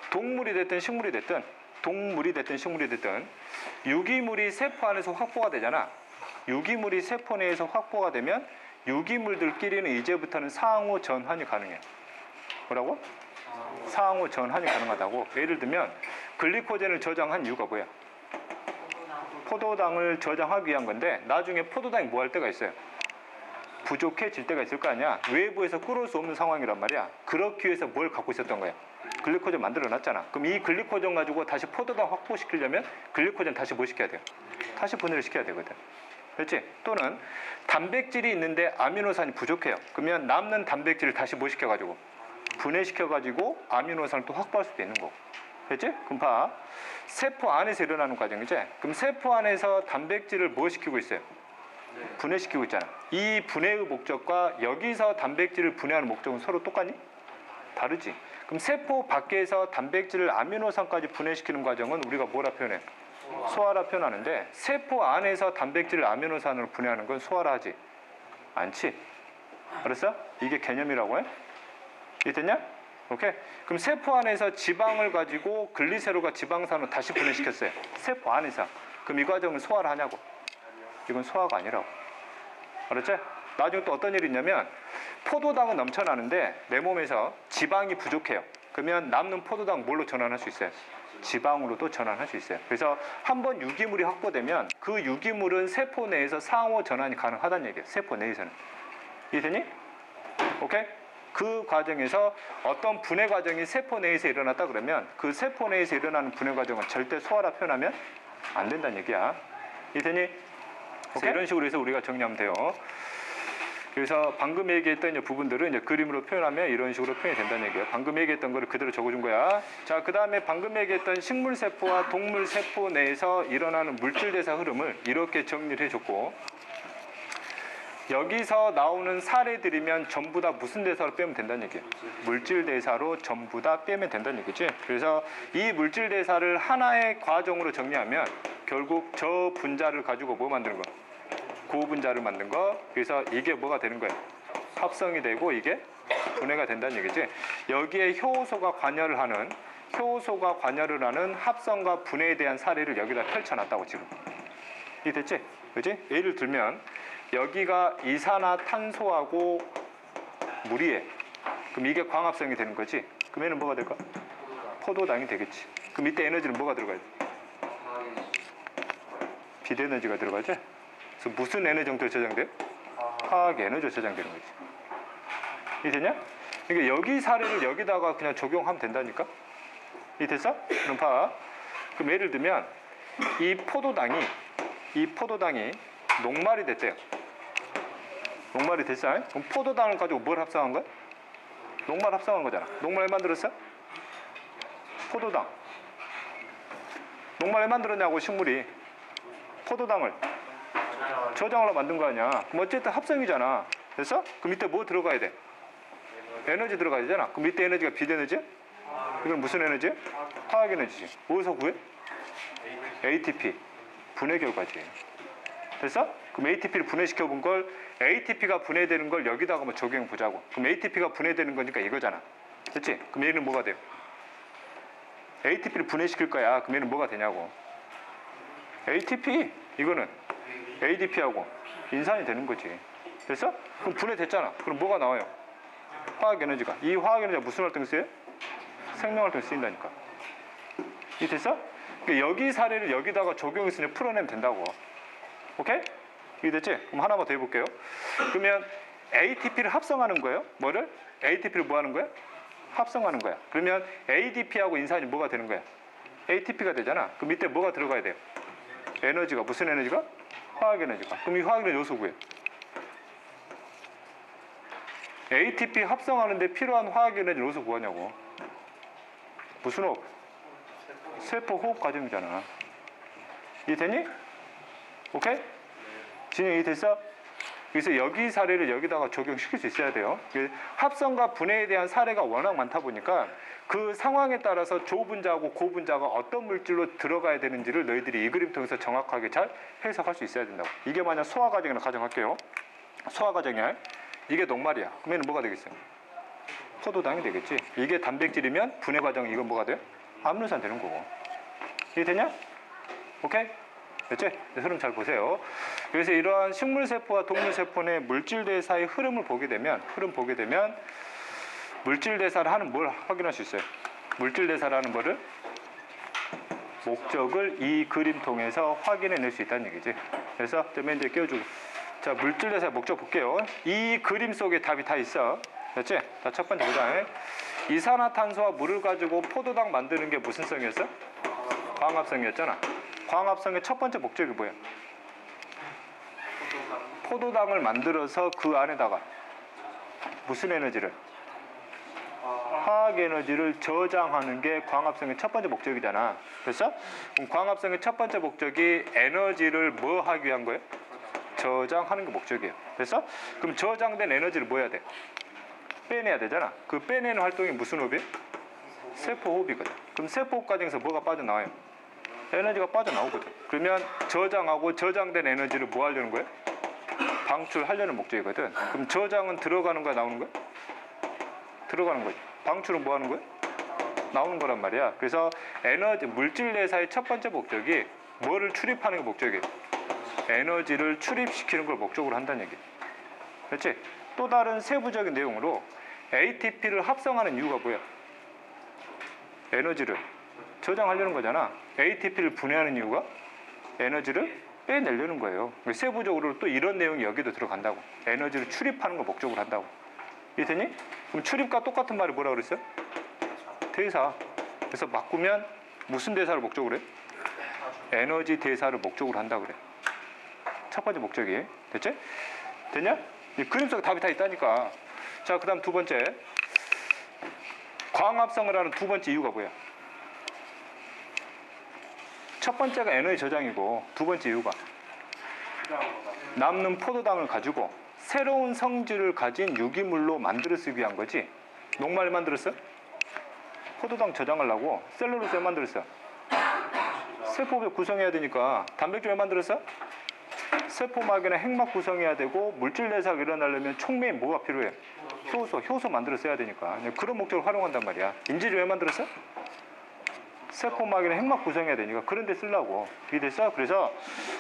동물이 됐든 식물이 됐든 유기물이 세포 안에서 확보가 되잖아. 유기물이 세포 내에서 확보가 되면 유기물들끼리는 이제부터는 상호 전환이 가능해. 뭐라고? 상호 전환이 가능하다고. 예를 들면 글리코젠을 저장한 이유가 뭐야? 포도당을 저장하기 위한 건데 나중에 포도당이 뭐 할 때가 있어요? 부족해질 때가 있을 거 아니야. 외부에서 끌어올 수 없는 상황이란 말이야. 그렇기 위해서 뭘 갖고 있었던 거야? 글리코젠 만들어 놨잖아. 그럼 이 글리코젠 가지고 다시 포도당 확보시키려면 글리코젠 다시 뭐 시켜야 돼요? 다시 분해를 시켜야 되거든. 그렇지? 또는 단백질이 있는데 아미노산이 부족해요. 그러면 남는 단백질을 다시 뭐 시켜가지고 분해시켜가지고 아미노산을 또 확보할 수도 있는 거고. 그렇지? 그럼 봐. 세포 안에서 일어나는 과정이지? 그럼 세포 안에서 단백질을 뭐 시키고 있어요? 분해시키고 있잖아. 이 분해의 목적과 여기서 단백질을 분해하는 목적은 서로 똑같니? 다르지. 그럼 세포 밖에서 단백질을 아미노산까지 분해시키는 과정은 우리가 뭐라 표현해? 소화라 표현하는데 세포 안에서 단백질을 아미노산으로 분해하는 건 소화라 하지 않지. 알았어? 이게 개념이라고 해? 이해됐냐? 오케이? 그럼 세포 안에서 지방을 가지고 글리세롤과 지방산으로 다시 분해시켰어요. 세포 안에서. 그럼 이 과정은 소화를 하냐고? 이건 소화가 아니라고. 알았지? 나중에 또 어떤 일이 있냐면 포도당은 넘쳐나는데 내 몸에서 지방이 부족해요. 그러면 남는 포도당 뭘로 전환할 수 있어요? 지방으로도 전환할 수 있어요. 그래서 한번 유기물이 확보되면 그 유기물은 세포 내에서 상호 전환이 가능하다는 얘기예요. 세포 내에서는. 이해되니? 오케이? 그 과정에서 어떤 분해 과정이 세포 내에서 일어났다 그러면 그 세포 내에서 일어나는 분해 과정은 절대 소화라 표현하면 안 된다는 얘기야. 이해되니? 오케이? 이런 식으로 해서 우리가 정리하면 돼요. 그래서 방금 얘기했던 이제 부분들은 이제 그림으로 표현하면 이런 식으로 표현이 된다는 얘기예요. 방금 얘기했던 거를 그대로 적어준 거야. 자, 그 다음에 방금 얘기했던 식물세포와 동물세포 내에서 일어나는 물질대사 흐름을 이렇게 정리를 해줬고, 여기서 나오는 사례들이면 전부 다 무슨 대사로 빼면 된다는 얘기예요. 물질대사로 전부 다 빼면 된다는 얘기지. 그래서 이 물질대사를 하나의 과정으로 정리하면 결국 저 분자를 가지고 뭐 만드는 거야? 고분자를 만든 거. 그래서 이게 뭐가 되는 거예요? 합성이 되고 이게 분해가 된다는 얘기지. 여기에 효소가 관여를 하는 합성과 분해에 대한 사례를 여기다 펼쳐놨다고 지금. 이해됐지? 그렇지? 예를 들면 여기가 이산화탄소하고 물이에. 그럼 이게 광합성이 되는 거지. 그럼 얘는 뭐가 될까? 포도당이 되겠지. 그럼 이때 에너지는 뭐가 들어가야 돼? 비대에너지가 들어가지? 그래서 무슨 에너지 정도로 저장돼요? 화학 에너지로 저장되는 거지. 이해되냐? 그러니까 여기 사례를 여기다가 그냥 적용하면 된다니까? 이해됐어? 그럼 봐. 그럼 예를 들면 이 포도당이 녹말이 됐대요. 녹말이 됐어. 그럼 포도당을 가지고 뭘 합성한 거야? 녹말 합성한 거잖아. 녹말 왜 만들었어? 포도당. 녹말 왜 만들었냐고, 식물이. 포도당을 저장하려 만든 거 아니야. 그럼 어쨌든 합성이잖아. 됐어? 그럼 이때 뭐 들어가야 돼? 에너지 들어가야 되잖아. 그럼 이때 에너지가 비대에너지야? 이건 무슨 에너지야? 화학 에너지지. 어디서 구해? ATP. 분해 결과지. 됐어? 그럼 ATP를 분해시켜 본 걸 ATP가 분해되는 걸 여기다가 한번 적용해 보자고. 그럼 ATP가 분해되는 거니까 이거잖아. 됐지? 그럼 얘는 뭐가 돼요? ATP를 분해시킬 거야. 그럼 얘는 뭐가 되냐고. ATP. 이거는 ADP하고 인산이 되는 거지. 됐어? 그럼 분해됐잖아. 그럼 뭐가 나와요? 화학 에너지가. 이 화학 에너지가 무슨 활동에 쓰여요? 생명 활동에 쓰인다니까. 이 됐어? 그러니까 여기 사례를 여기다가 적용해서 그냥 풀어내면 된다고. 오케이? 이게 됐지? 그럼 하나만 더 해볼게요. 그러면 ATP를 합성하는 거예요. 뭐를? ATP를 뭐 하는 거야? 합성하는 거야. 그러면 ADP하고 인산이 뭐가 되는 거야? ATP가 되잖아. 그럼 이때 뭐가 들어가야 돼요? 에너지가. 무슨 에너지가? 화학 에너지가. 그럼 이 화학 에너지 요소 구해. ATP 합성하는데 필요한 화학 에너지 요소 구하냐고. 무슨 호흡? 세포 호흡 과정이잖아. 이해됐니? 오케이? 진행이 됐어? 그래서 여기 사례를 여기다가 적용시킬 수 있어야 돼요. 합성과 분해에 대한 사례가 워낙 많다 보니까 그 상황에 따라서 조분자하고 고분자가 어떤 물질로 들어가야 되는지를 너희들이 이 그림 통해서 정확하게 잘 해석할 수 있어야 된다고. 이게 만약 소화 과정이라 가정할게요. 소화 과정이야. 이게 녹말이야. 그러면 뭐가 되겠어요? 포도당이 되겠지. 이게 단백질이면 분해 과정 이건 뭐가 돼요? 아미노산 되는 거고. 이해되냐? 오케이? 됐지? 흐름 잘 보세요. 그래서 이러한 식물세포와 동물세포 내 물질대사의 흐름을 보게 되면 물질대사를 하는 뭘 확인할 수 있어요. 물질대사라는 거를 목적을 이 그림 통해서 확인해낼 수 있다는 얘기지. 그래서 맨 뒤에 끼워주고. 자, 물질대사의 목적 볼게요. 이 그림 속에 답이 다 있어. 됐지? 자, 첫 번째 보자. 이산화탄소와 물을 가지고 포도당 만드는 게 무슨 성이었어? 광합성이었잖아. 광합성의 첫 번째 목적이 뭐야? 포도당을 만들어서 그 안에다가 무슨 에너지를? 화학 에너지를 저장하는 게 광합성의 첫 번째 목적이잖아. 그래서 광합성의 첫 번째 목적이 에너지를 뭐 하기 위한 거예요? 저장하는 게 목적이에요. 그래서 그럼 저장된 에너지를 뭐 해야 돼? 빼내야 되잖아. 그 빼내는 활동이 무슨 호흡이에요? 세포 호흡이거든. 그럼 세포 호흡 과정에서 뭐가 빠져나와요? 에너지가 빠져나오거든. 그러면 저장하고 저장된 에너지를 뭐 하려는 거예요? 방출하려는 목적이거든. 그럼 저장은 들어가는 거야, 나오는 거야? 들어가는 거지. 방출은 뭐 하는 거야? 나오는 거란 말이야. 그래서 에너지, 물질 내사의 첫 번째 목적이 뭐를 출입하는 게 목적이에요? 에너지를 출입시키는 걸 목적으로 한다는 얘기예요. 그렇지? 또 다른 세부적인 내용으로 ATP를 합성하는 이유가 뭐야? 에너지를 저장하려는 거잖아. ATP를 분해하는 이유가 에너지를 빼내려는 거예요. 세부적으로 또 이런 내용이 여기도 들어간다고. 에너지를 출입하는 걸 목적으로 한다고. 이해되니? 그럼 출입과 똑같은 말이 뭐라고 그랬어요? 대사. 그래서 바꾸면 무슨 대사를 목적으로 해? 에너지 대사를 목적으로 한다고 그래. 첫 번째 목적이. 됐지? 됐냐? 이 그림 속에 답이 다 있다니까. 자, 그 다음 두 번째. 광합성을 하는 두 번째 이유가 뭐야? 첫 번째가 에너지 저장이고 두 번째 이유가 남는 포도당을 가지고 새로운 성질을 가진 유기물로 만들어 쓰기 위한 거지. 녹말 만들었어? 포도당 저장하려고 셀룰로스 왜 만들었어? 세포를 구성해야 되니까. 단백질 왜 만들었어? 세포막이나 핵막 구성해야 되고 물질 내사가 일어나려면 촉매에 뭐가 필요해? 효소 만들어 써야 되니까. 그런 목적을 활용한단 말이야. 인지를 왜 만들었어? 세포막이나 핵막 구성해야 되니까 그런 데 쓰려고. 이해됐어? 그래서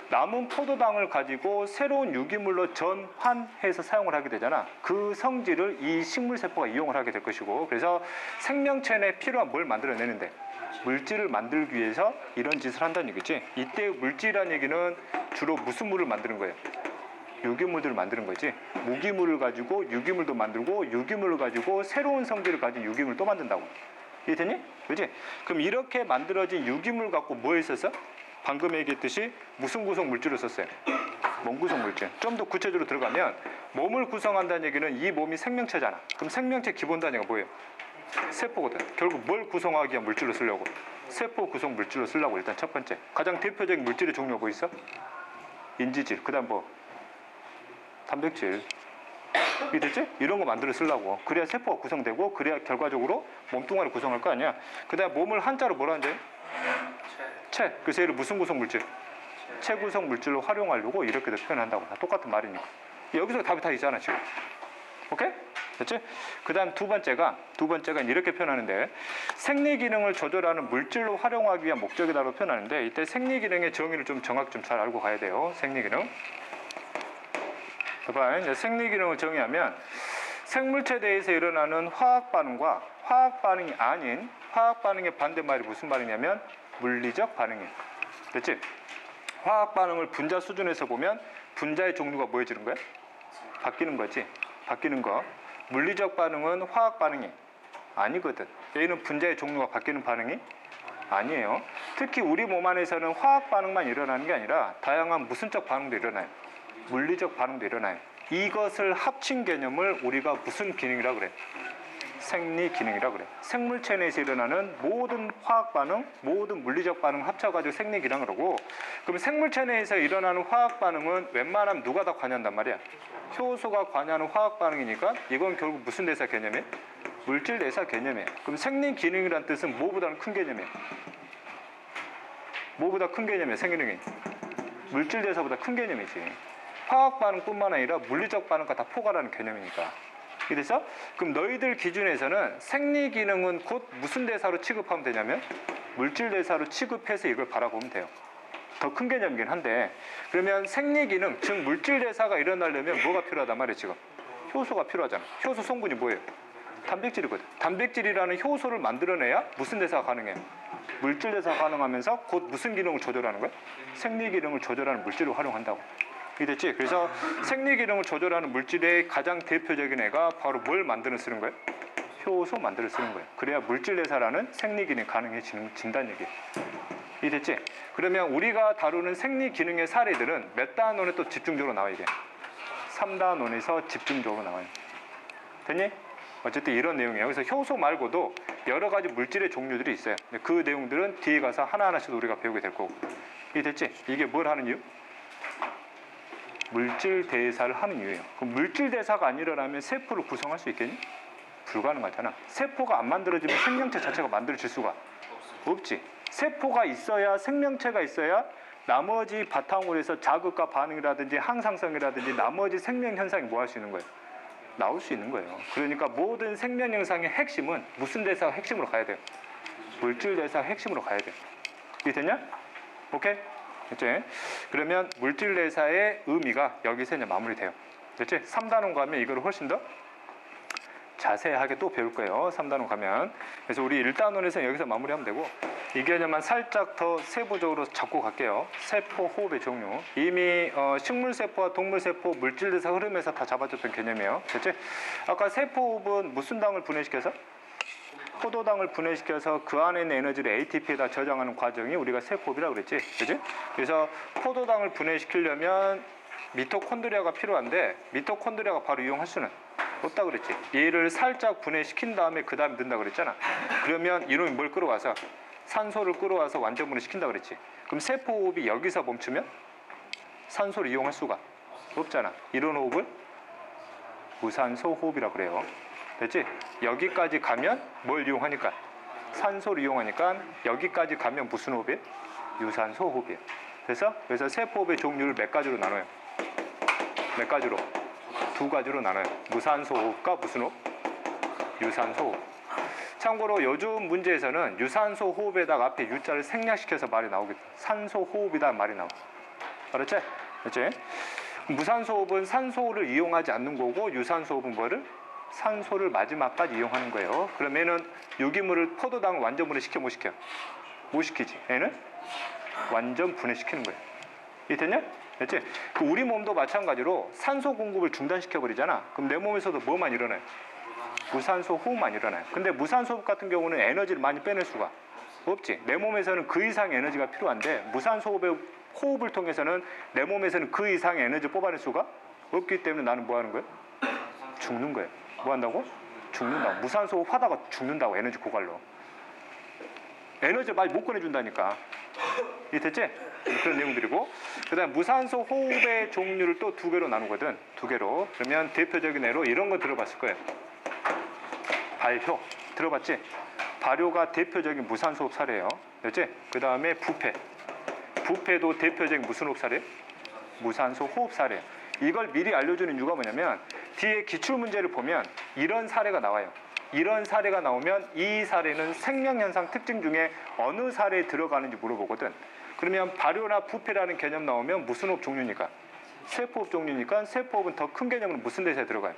남은 포도당을 가지고 새로운 유기물로 전환해서 사용을 하게 되잖아. 그 성질을 이 식물세포가 이용을 하게 될 것이고, 그래서 생명체 내 필요한 뭘 만들어내는데 물질을 만들기 위해서 이런 짓을 한다는 얘기지. 이때 물질이라는 얘기는 주로 무슨 물을 만드는 거예요? 유기물들을 만드는 거지. 무기물을 가지고 유기물도 만들고 유기물을 가지고 새로운 성질을 가진 유기물을 또 만든다고. 이해되니? 그렇지? 그럼 이렇게 만들어진 유기물 갖고 뭐 했었어? 방금 얘기했듯이 무슨 구성 물질을 썼어요? 몸 구성 물질. 좀 더 구체적으로 들어가면 몸을 구성한다는 얘기는 이 몸이 생명체잖아. 그럼 생명체 기본 단위가 뭐예요? 세포거든. 결국 뭘 구성하기 위한 물질로 쓰려고? 세포 구성 물질로 쓰려고. 일단 첫 번째. 가장 대표적인 물질의 종류가 뭐 있어? 인지질. 그 다음 뭐? 단백질. 이해됐지? 이런 거 만들어 쓰려고. 그래야 세포가 구성되고 그래야 결과적으로 몸뚱아리 구성할 거 아니야. 그 다음 몸을 한자로 뭐라 하는지? 체. 그래서 얘를 무슨 구성 물질? 체 구성 물질로 활용하려고 이렇게도 표현한다고. 다 똑같은 말이니까. 여기서 답이 다 있잖아 지금. 오케이? 됐지? 그 다음 두 번째가 이렇게 표현하는데, 생리 기능을 조절하는 물질로 활용하기 위한 목적이다라고 표현하는데, 이때 생리 기능의 정의를 좀 정확히 좀 잘 알고 가야 돼요. 생리 기능. 이제 생리 기능을 정의하면 생물체 내에서 일어나는 화학 반응과 화학 반응이 아닌 화학 반응의 반대말이 무슨 말이냐면 물리적 반응이에요. 됐지? 화학 반응을 분자 수준에서 보면 분자의 종류가 뭐해지는 거야? 바뀌는 거지. 바뀌는 거. 물리적 반응은 화학 반응이 아니거든. 얘는 분자의 종류가 바뀌는 반응이 아니에요. 특히 우리 몸 안에서는 화학 반응만 일어나는 게 아니라 다양한 무슨적 반응도 일어나요. 물리적 반응도 일어나요. 이것을 합친 개념을 우리가 무슨 기능이라고 그래? 생리 기능이라고 그래. 생물체 내에서 일어나는 모든 화학 반응, 모든 물리적 반응 합쳐가지고 생리 기능을 하고, 그럼 생물체 내에서 일어나는 화학 반응은 웬만하면 누가 다 관여한단 말이야? 효소가 관여하는 화학 반응이니까 이건 결국 무슨 대사 개념이에요? 물질 대사 개념이에요. 그럼 생리 기능이란 뜻은 뭐보다는 큰 개념이에요? 뭐보다 큰 개념이에요? 생리 기능이 물질 대사보다 큰 개념이지. 화학 반응뿐만 아니라 물리적 반응과 다 포괄하는 개념이니까. 이래서 그럼 너희들 기준에서는 생리 기능은 곧 무슨 대사로 취급하면 되냐면 물질 대사로 취급해서 이걸 바라보면 돼요. 더 큰 개념이긴 한데 그러면 생리 기능, 즉 물질 대사가 일어나려면 뭐가 필요하단 말이에요 지금? 효소가 필요하잖아. 효소 성분이 뭐예요? 단백질이거든. 단백질이라는 효소를 만들어내야 무슨 대사가 가능해요? 물질 대사가 가능하면서 곧 무슨 기능을 조절하는 거야? 생리 기능을 조절하는 물질을 활용한다고. 이해됐지? 그래서 생리 기능을 조절하는 물질의 가장 대표적인 애가 바로 뭘 만드는 쓰는 거예요? 효소 만들어 쓰는 거예요. 그래야 물질 대사라는 생리 기능이 가능해진다는 얘기예요. 이해됐지? 그러면 우리가 다루는 생리 기능의 사례들은 몇 단원에 또 집중적으로 나와 이게 3단원에서 집중적으로 나와요. 됐니? 어쨌든 이런 내용이에요. 그래서 효소 말고도 여러 가지 물질의 종류들이 있어요. 그 내용들은 뒤에 가서 하나하나씩 우리가 배우게 될 거고. 이해됐지? 이게 뭘 하는 이유? 물질 대사를 하는 이유예요. 그럼 물질 대사가 안 일어나면 세포를 구성할 수 있겠니? 불가능하잖아. 세포가 안 만들어지면 생명체 자체가 만들어질 수가 없지. 세포가 있어야 생명체가 있어야 나머지 바탕으로 해서 자극과 반응이라든지 항상성이라든지 나머지 생명 현상이 뭐 할 수 있는 거예요? 나올 수 있는 거예요. 그러니까 모든 생명 현상의 핵심은 무슨 대사가 핵심으로 가야 돼요? 물질 대사가 핵심으로 가야 돼요. 이해됐냐? 오케이? 됐지? 그러면 물질 대사의 의미가 여기서 이제 마무리돼요. 됐지? 3단원 가면 이거를 훨씬 더 자세하게 또 배울 거예요. 3단원 가면. 그래서 우리 1단원에서 여기서 마무리하면 되고 이 개념만 살짝 더 세부적으로 잡고 갈게요. 세포 호흡의 종류. 이미 식물세포와 동물세포 물질대사 흐름에서 다 잡아줬던 개념이에요. 됐지? 아까 세포호흡은 무슨 당을 분해시켜서? 포도당을 분해시켜서 그 안에 있는 에너지를 ATP에다 저장하는 과정이 우리가 세포호흡이라고 그랬지. 그치? 그래서 포도당을 분해시키려면 미토콘드리아가 필요한데 미토콘드리아가 바로 이용할 수는 없다 그랬지. 얘를 살짝 분해시킨 다음에 그 다음에 넣는다 그랬잖아. 그러면 이놈이 뭘 끌어와서 산소를 끌어와서 완전 분해시킨다 그랬지. 그럼 세포호흡이 여기서 멈추면 산소를 이용할 수가 없잖아. 이런 호흡을 무산소 호흡이라고 그래요. 됐지? 여기까지 가면 뭘 이용하니까? 산소를 이용하니까 여기까지 가면 무슨 호흡이에요? 유산소 호흡이에요. 그래서 세포호흡의 종류를 몇 가지로 나눠요? 몇 가지로? 두 가지로 나눠요. 무산소 호흡과 무슨 호흡? 유산소 호흡. 참고로 요즘 문제에서는 유산소 호흡에다가 앞에 유자를 생략시켜서 말이 나오겠다. 산소 호흡이다 말이 나와. 알았지? 그렇지? 무산소 호흡은 산소를 이용하지 않는 거고 유산소 호흡은 뭐를? 산소를 마지막까지 이용하는 거예요. 그러면은 유기물을 포도당을 완전 분해시켜 못 시켜? 못 시키지. 얘는 완전 분해시키는 거예요. 이해됐냐? 됐지? 우리 몸도 마찬가지로 산소 공급을 중단시켜 버리잖아. 그럼 내 몸에서도 뭐만 일어나요? 무산소 호흡만 일어나요. 근데 무산소 호흡 같은 경우는 에너지를 많이 빼낼 수가 없지. 내 몸에서는 그 이상의 에너지가 필요한데 무산소 호흡을 통해서는 내 몸에서는 그 이상의 에너지를 뽑아낼 수가 없기 때문에 나는 뭐 하는 거예요? 죽는 거예요. 뭐 한다고? 죽는다고. 무산소 호흡 하다가 죽는다고. 에너지 고갈로. 에너지를 많이 못 꺼내준다니까. 이해 됐지? 그런 내용들이고, 그 다음 무산소 호흡의 종류를 또 두 개로 나누거든. 두 개로. 그러면 대표적인 예로 이런 거 들어봤을 거예요. 발효. 들어봤지? 발효가 대표적인 무산소 호흡 사례예요. 됐지? 그 다음에 부패. 부패도 대표적인 무슨 호흡 사례? 무산소 호흡 사례. 이걸 미리 알려주는 이유가 뭐냐면 뒤에 기출문제를 보면 이런 사례가 나와요. 이런 사례가 나오면 이 사례는 생명현상 특징 중에 어느 사례에 들어가는지 물어보거든. 그러면 발효나 부패라는 개념 나오면 무슨 호흡 종류니까? 세포호흡 종류니까 세포호흡은 더 큰 개념으로 무슨 대사에 들어가요?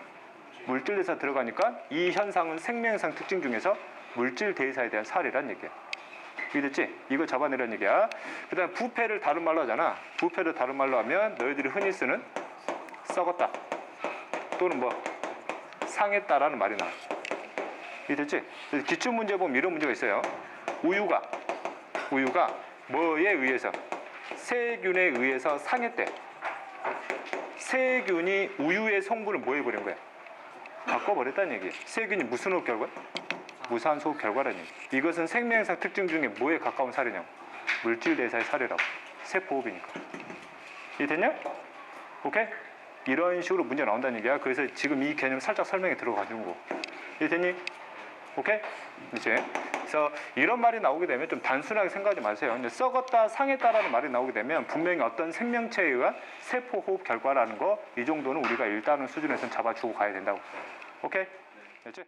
물질 대사 들어가니까 이 현상은 생명현상 특징 중에서 물질 대사에 대한 사례란 얘기야. 이해됐지? 이거 잡아내라는 얘기야. 그 다음 부패를 다른 말로 하잖아. 부패를 다른 말로 하면 너희들이 흔히 쓰는 썩었다 또는 뭐 상했다라는 말이 나와. 이해됐지? 기출문제 보면 이런 문제가 있어요. 우유가 뭐에 의해서? 세균에 의해서 상했대. 세균이 우유의 성분을 뭐 해버린 거야? 바꿔버렸다는 얘기예요. 세균이 무슨 호흡 결과? 무산소 호흡 결과라는 얘기. 이것은 생명현상 특징 중에 뭐에 가까운 사례냐고? 물질 대사의 사례라고. 세포호흡이니까. 이해됐냐? 오케이? 이런 식으로 문제 나온다는 얘기야. 그래서 지금 이 개념 살짝 설명에 들어가준 거. 이해됐니? 오케이? 이제 그래서 이런 말이 나오게 되면 좀 단순하게 생각하지 마세요. 이제 썩었다, 상했다라는 말이 나오게 되면 분명히 어떤 생명체에 의한 세포 호흡 결과라는 거 이 정도는 우리가 일단은 수준에서는 잡아주고 가야 된다고. 오케이? 됐지?